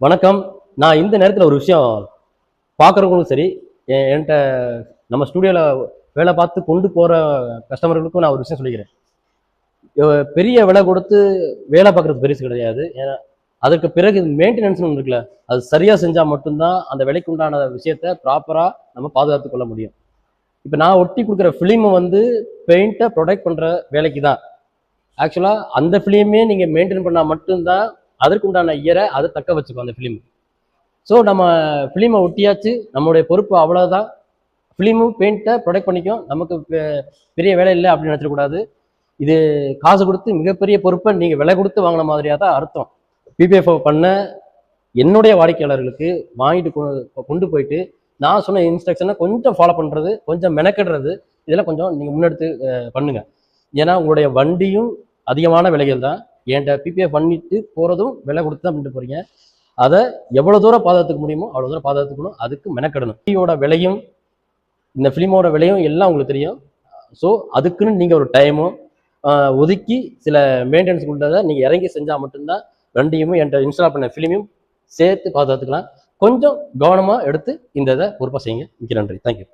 வணக்கம். நான் இந்த நேரத்தில் ஒரு விஷயம் பார்க்குறவங்களுக்கும் சரி, என்கிட்ட நம்ம ஸ்டூடியோவில் வேலை பார்த்து கொண்டு போகிற கஸ்டமர்களுக்கும் நான் ஒரு விஷயம் சொல்லிக்கிறேன். பெரிய விலை கொடுத்து வேலை பார்க்குறது பெருசு கிடையாது. ஏன்னா அதற்கு பிறகு மெயின்டெனன்ஸ்னு ஒன்று இருக்குல்ல, அது சரியாக செஞ்சால் மட்டும்தான் அந்த விலைக்கு உண்டான விஷயத்தை ப்ராப்பராக நம்ம பாதுகாத்து கொள்ள முடியும். இப்போ நான் ஒட்டி கொடுக்குற ஃபிலிமை பெயிண்ட்டை ப்ரொடெக்ட் பண்ணுற வேலைக்கு தான். ஆக்சுவலாக அந்த ஃபிலிமே நீங்கள் மெயின்டைன் பண்ணால் மட்டும்தான் அதற்கு உண்டான இயரை அதை தக்க வச்சுக்கும் அந்த ஃபிலிம். ஸோ நம்ம ஃபிலிமை ஒட்டியாச்சு, நம்மளுடைய பொறுப்பு அவ்வளோதான். ஃபிலிமும் பெயிண்ட்டை ப்ரொடெக்ட் பண்ணிக்கும். நமக்கு பெரிய வேலை இல்லை அப்படின்னு நினச்சிடக்கூடாது. இது காசு கொடுத்து மிகப்பெரிய பொறுப்பை நீங்கள் விலை கொடுத்து வாங்கின மாதிரியாக தான் அர்த்தம். பிபிஎஃப் பண்ண என்னுடைய வாடிக்கையாளர்களுக்கு வாங்கிட்டு கொண்டு போயிட்டு நான் சொன்ன இன்ஸ்ட்ரக்ஷனை கொஞ்சம் ஃபாலோ பண்ணுறது, கொஞ்சம் மெனக்கெடுறது, இதெல்லாம் கொஞ்சம் நீங்கள் முன்னெடுத்து பண்ணுங்கள். ஏன்னா உங்களுடைய வண்டியும் அதிகமான விலைகள் தான். என்கிட்ட பிபிஎஃப் பண்ணிட்டு போகிறதும் விலை கொடுத்து தான் பண்ணிட்டு போகிறீங்க. அதை எவ்வளோ தூரம் பாதுகாத்துக்க முடியுமோ அவ்வளோ தூரம் பாதுகாத்துக்கணும். அதுக்கு மெனக்கெடணும். ஃபிலிமோட விலையும் இந்த ஃபிலிமோட விலையும் எல்லாம் உங்களுக்கு தெரியும். ஸோ அதுக்குன்னு நீங்கள் ஒரு டைமும் ஒதுக்கி சில மெயின்டெனன்ஸ் உள்ளதை நீங்கள் இறங்கி செஞ்சால் மட்டும்தான் ரெண்டையுமே என்கிட்ட இன்ஸ்டால் பண்ண ஃபிலிமையும் சேர்த்து பாதுகாத்துக்கலாம். கொஞ்சம் கவனமாக எடுத்து இந்த இதை பொறுப்பாக செய்யுங்க. மிக்க நன்றி. தேங்க்யூ.